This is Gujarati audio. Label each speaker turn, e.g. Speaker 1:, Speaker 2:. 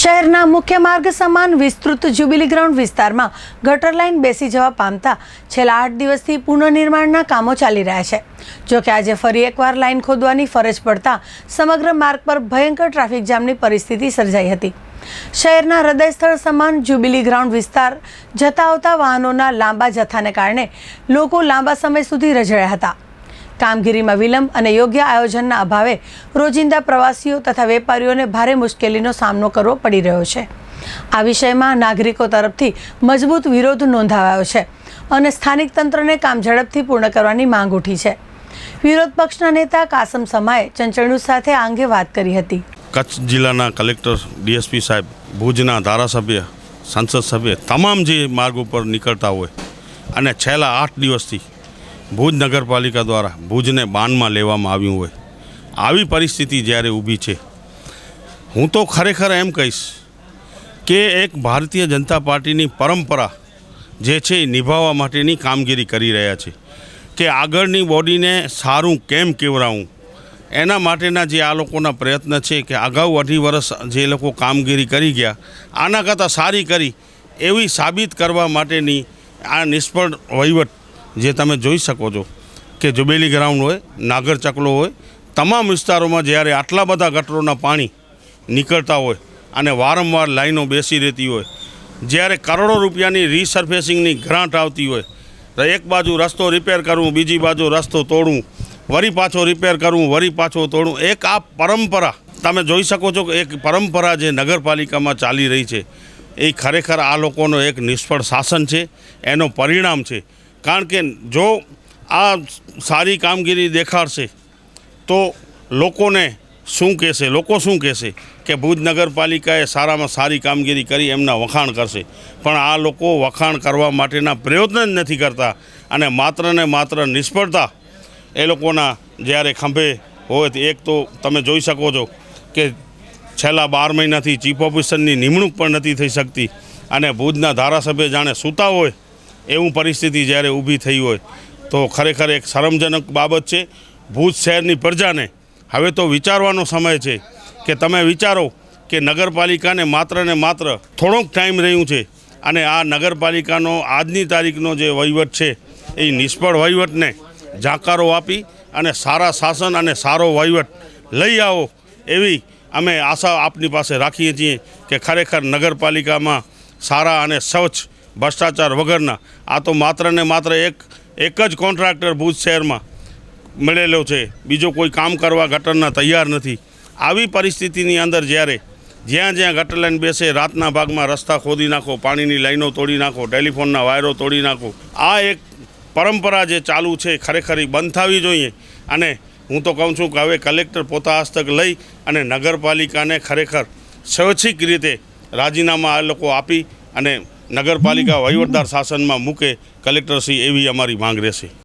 Speaker 1: શહેરના મુખ્ય માર્ગ સમાન વિસ્તૃત જ્યુબિલી ગ્રાઉન્ડ વિસ્તારમાં ગટર લાઇન બેસી જવા પામતા છેલ્લા 8 દિવસથી પુનઃનિર્માણના કામો ચાલી રહ્યા છે। જો કે આજે ફરી એકવાર લાઇન ખોદવાની ફરજ પડતા સમગ્ર માર્ગ પર ભયંકર ટ્રાફિક જામની પરિસ્થિતિ સર્જાઈ હતી। શહેરના હૃદય સ્થળ સમાન જ્યુબિલી ગ્રાઉન્ડ વિસ્તાર જતા આવતા વાહનોના લાંબા જથ્થાને કારણે લોકો લાંબા સમય સુધી રઝળ્યા હતા। કામગીરીમાં વિલંબ અને યોગ્ય આયોજનના અભાવે રોજિંદા પ્રવાસીઓ તથા વેપારીઓને ભારે મુશ્કેલીનો સામનો કરવો પડી રહ્યો છે। આ વિષયમાં નાગરિકો તરફથી મજબૂત વિરોધ નોંધાવાયો છે અને સ્થાનિક તંત્રને કામ ઝડપથી પૂર્ણ કરવાની માંગ ઉઠી છે। વિરોધ પક્ષના નેતા કાસમ સમાએ ચંચળ ન્યૂઝ સાથે આ અંગે વાત કરી હતી।
Speaker 2: કચ્છ જિલ્લાના કલેક્ટર ડીએસપી સાહેબ, ભુજના ધારાસભ્ય, સંસદ સભ્ય તમામ જે માર્ગ ઉપર નીકળતા હોય અને છેલ્લા 8 દિવસથી ભુજ નગરપાલિકા દ્વારા ભુજને બાનમાં લેવામાં આવ્યું હોય, આવી પરિસ્થિતિ જ્યારે ઊભી છે, હું તો ખરેખર એમ કહીશ કે એક ભારતીય જનતા પાર્ટીની પરંપરા જે છે એ નિભાવવા માટેની કામગીરી કરી રહ્યા છે કે આગળની બોડીને સારું કેમ કેવરાવું, એના માટેના જે આ લોકોના પ્રયત્ન છે કે અગાઉ 2.5 વર્ષ જે લોકો કામગીરી કરી ગયા આના કરતાં સારી કરી એવી સાબિત કરવા માટેની આ નિષ્ફળ વહીવટ જે તમે જોઈ શકો છો કે જ્યુબિલી ગ્રાઉન્ડ હોય, નાગર ચકલો હોય, તમામ વિસ્તારોમાં જ્યારે આટલા બધા ગટરોના પાણી નીકળતા હોય અને વારંવાર લાઈનો બેસી રહેતી હોય, જ્યારે કરોડો રૂપિયાની રીસર્ફેસિંગની ગ્રાન્ટ આવતી હોય, તો એક બાજુ રસ્તો રિપેર કરવું, બીજી બાજુ રસ્તો તોડવું, વળી પાછો રિપેર કરવું, વળી પાછો તોડવું, એક આ પરંપરા તમે જોઈ શકો છો કે એક પરંપરા જે નગરપાલિકામાં ચાલી રહી છે એ ખરેખર આ લોકોનો એક નિષ્ફળ શાસન છે, એનો પરિણામ છે। કારણ કે જો આ સારી કામગીરી દેખાડશે તો લોકોને શું કહેશે, લોકો શું કહેશે કે ભુજ નગરપાલિકાએ સારામાં સારી કામગીરી કરી, એમના વખાણ કરશે, પણ આ લોકો વખાણ કરવા માટેના પ્રયત્ન જ નથી કરતા અને માત્ર ને માત્ર નિષ્ફળતા એ લોકોના જ્યારે ખંભે હોય। એક તો તમે જોઈ શકો છો કે છેલ્લા 12 મહિનાથી ચીફ ઓફિસરની નિમણૂક પણ નથી થઈ શકતી અને ભુજના ધારાસભ્ય જાણે સૂતા હોય એવું પરિસ્થિતિ જ્યારે ઊભી થઈ હોય તો ખરેખર એક શરમજનક બાબત છે। ભુજ શહેરની પ્રજાને હવે તો વિચારવાનો સમય છે કે તમે વિચારો કે નગરપાલિકાને ને માત્ર થોડોક ટાઈમ રહ્યું છે અને આ નગરપાલિકાનો આજની તારીખનો જે વહીવટ છે એ નિષ્ફળ વહીવટને જાકારો આપી અને સારા શાસન અને સારો વહીવટ લઈ આવો એવી અમે આશા આપની પાસે રાખીએ છીએ કે ખરેખર નગરપાલિકામાં સારા અને સ્વચ્છ ભ્રષ્ટાચાર વગરના આ તો માત્ર ને માત્ર એક જ કોન્ટ્રાક્ટર ભુજ શહેરમાં મળેલો છે, બીજો કોઈ કામ કરવા ગટરના તૈયાર નથી। આવી પરિસ્થિતિની અંદર જ્યારે જ્યાં ગટર લાઈન બેસે રાતના ભાગમાં રસ્તા ખોદી નાખો, પાણીની લાઈનો તોડી નાખો, ટેલિફોનના વાયરો તોડી નાખો, આ એક પરંપરા જે ચાલુ છે ખરેખર બંધ થવી જોઈએ। અને હું તો કહું છું કે હવે કલેક્ટર પોતા હસ્તક લઈ અને નગરપાલિકાને ખરેખર સ્વૈચ્છિક રીતે રાજીનામા આ લોકો આપી અને નગરપાલિકા વહીવટદાર શાસનમાં મૂકે કલેક્ટરશ્રી, એવી અમારી માંગ રહેશે।